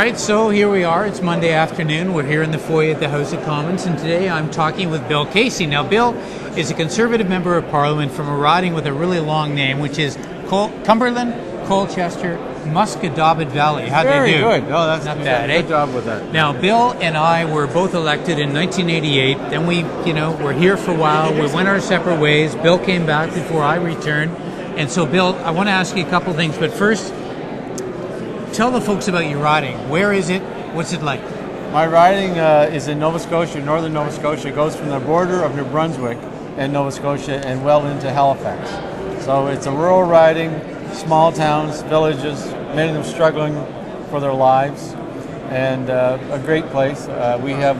right, so here we are. It's Monday afternoon. We're here in the foyer at the House of Commons, and today I'm talking with Bill Casey. Now, Bill is a Conservative Member of Parliament from a riding with a really long name, which is Cumberland, Colchester, Musquodoboit Valley. How'd they do? Very good. Oh, that's not bad, eh? Good job with that. Now, Bill and I were both elected in 1988. Then we, were here for a while. We went our separate ways. Bill came back before I returned. And so, Bill, I want to ask you a couple things, but first, tell the folks about your riding. Where is it? What's it like? My riding is in Nova Scotia, northern Nova Scotia. It goes from the border of New Brunswick and Nova Scotia and well into Halifax. So it's a rural riding, small towns, villages, many of them struggling for their lives, and a great place. We have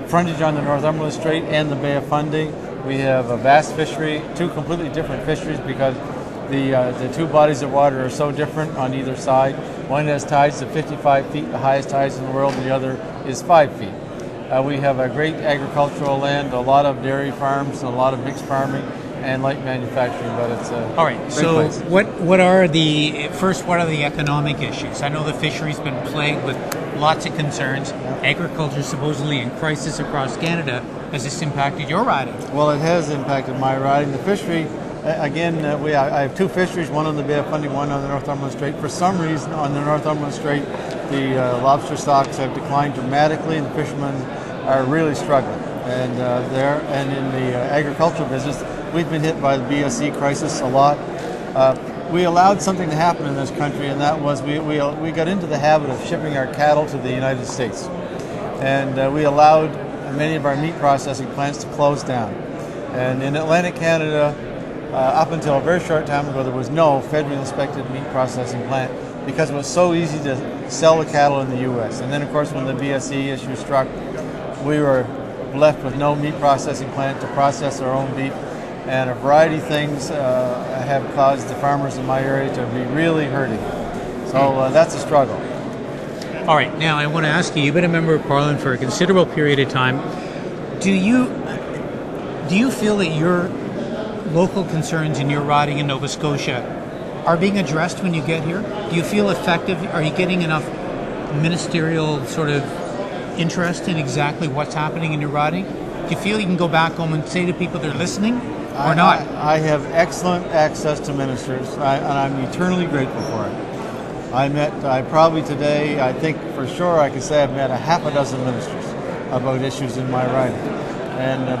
frontage on the Northumberland Strait and the Bay of Fundy. We have a vast fishery, two completely different fisheries because the two bodies of water are so different on either side. One has tides of 55 feet, the highest tides in the world, and the other is 5 feet. We have a great agricultural land, a lot of dairy farms, a lot of mixed farming, and light manufacturing, but it's a all right. So place. what are the economic issues? I know the fishery's been plagued with lots of concerns. Yeah. Agriculture is supposedly in crisis across Canada. Has this impacted your riding? Well, it has impacted my riding. The fishery, again, I have two fisheries, one on the Bay of Fundy, one on the Northumberland Strait. For some reason, on the Northumberland Strait, the lobster stocks have declined dramatically, and the fishermen are really struggling. And in the agricultural business, we've been hit by the BSE crisis a lot. We allowed something to happen in this country, and that was we got into the habit of shipping our cattle to the United States. And we allowed many of our meat processing plants to close down. And in Atlantic Canada, up until a very short time ago, there was no federally inspected meat processing plant because it was so easy to sell the cattle in the U.S. And then, of course, when the BSE issue struck, we were left with no meat processing plant to process our own beef. And a variety of things have caused the farmers in my area to be really hurting. So that's a struggle. All right, now I want to ask you, you've been a member of Parliament for a considerable period of time. Do you feel that your local concerns in your riding in Nova Scotia are being addressed when you get here? Do you feel effective? Are you getting enough ministerial sort of interest in exactly what's happening in your riding? Do you feel you can go back home and say to people they're listening or not? I have excellent access to ministers, and I'm eternally grateful for it. I probably today, I think for sure I can say I've met a half a dozen ministers about issues in my riding.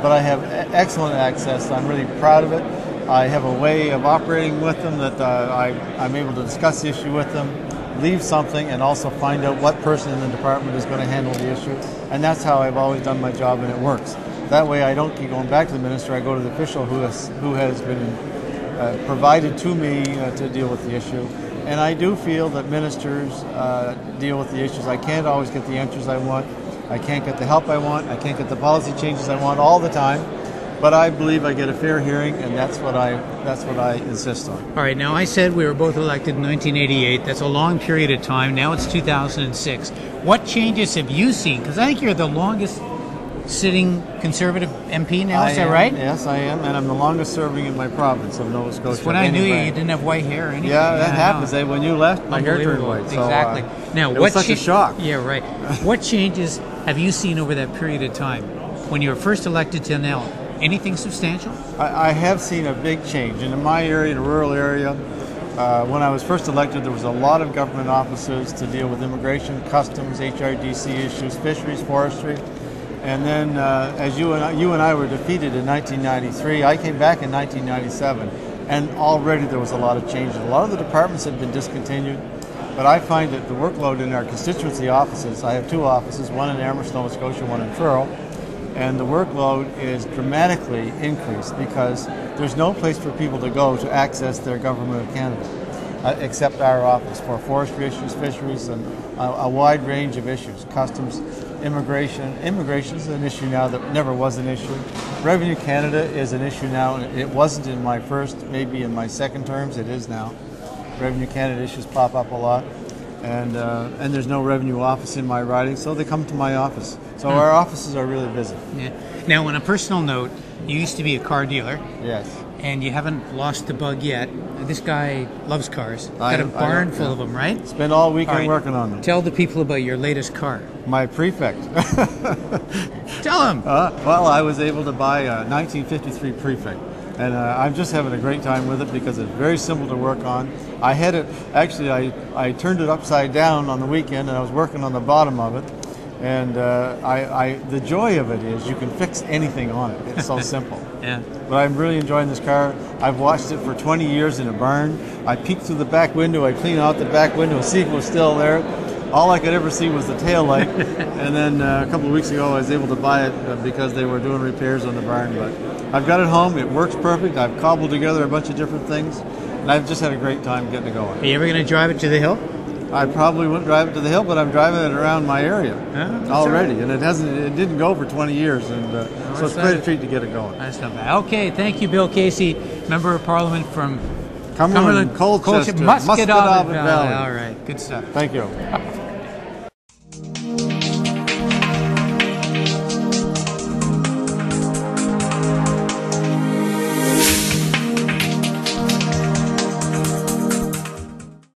But I have excellent access. I'm really proud of it. I have a way of operating with them that I'm able to discuss the issue with them, leave something, and also find out what person in the department is going to handle the issue. And that's how I've always done my job, and it works. That way I don't keep going back to the minister. I go to the official who has been provided to me to deal with the issue. And I do feel that ministers deal with the issues. I can't always get the answers I want. I can't get the help I want. I can't get the policy changes I want all the time. But I believe I get a fair hearing, and that's what I insist on. All right. Now, I said we were both elected in 1988. That's a long period of time. Now it's 2006. What changes have you seen? Because I think you're the longest sitting Conservative MP now, is that right? Yes, I am, and I'm the longest serving in my province of Nova Scotia. When I knew you didn't have white hair or anything. Yeah, that happens. When you left, my hair turned white. Exactly. Now, it was such a shock. Yeah, right. What changes have you seen over that period of time, when you were first elected to now? Anything substantial? I have seen a big change. And in my area, the rural area, when I was first elected, there was a lot of government offices to deal with immigration, customs, HRDC issues, fisheries, forestry. And then, as you and I were defeated in 1993, I came back in 1997, and already there was a lot of changes. A lot of the departments had been discontinued, but I find that the workload in our constituency offices, I have two offices, one in Amherst, Nova Scotia, one in Truro, and the workload is dramatically increased because there's no place for people to go to access their government of Canada, except our office for forestry issues, fisheries, and a wide range of issues, customs, immigration. Immigration is an issue now that never was an issue. Revenue Canada is an issue now. It wasn't in my first, maybe in my second terms. It is now. Revenue Canada issues pop up a lot, and there's no revenue office in my riding, so they come to my office. So our offices are really busy. Yeah. Now, on a personal note, you used to be a car dealer. Yes. And you haven't lost the bug yet. this guy loves cars. I Got a barn full of them, right? Spend all weekend All right. working on them. Tell the people about your latest car. My Prefect. Tell them. Well, I was able to buy a 1953 Prefect, and I'm just having a great time with it because it's very simple to work on. I had it, actually, I turned it upside down on the weekend, and I was working on the bottom of it. And the joy of it is you can fix anything on it. It's so simple. Yeah. But I'm really enjoying this car. I've watched it for 20 years in a barn. I peeked through the back window. I cleaned out the back window, see if it was still there. All I could ever see was the tail light. And then a couple of weeks ago, I was able to buy it because they were doing repairs on the barn. But I've got it home. It works perfect. I've cobbled together a bunch of different things. And I've just had a great time getting it going. Are you ever going to drive it to the hill? I probably wouldn't drive it to the hill, but I'm driving it around my area already, right. and it didn't go for 20 years, and so it's quite a treat to get it going. That's not bad. Okay, thank you, Bill Casey, Member of Parliament from Cumberland, Colchester, Muscatawbin Valley. All right, good stuff. Thank you.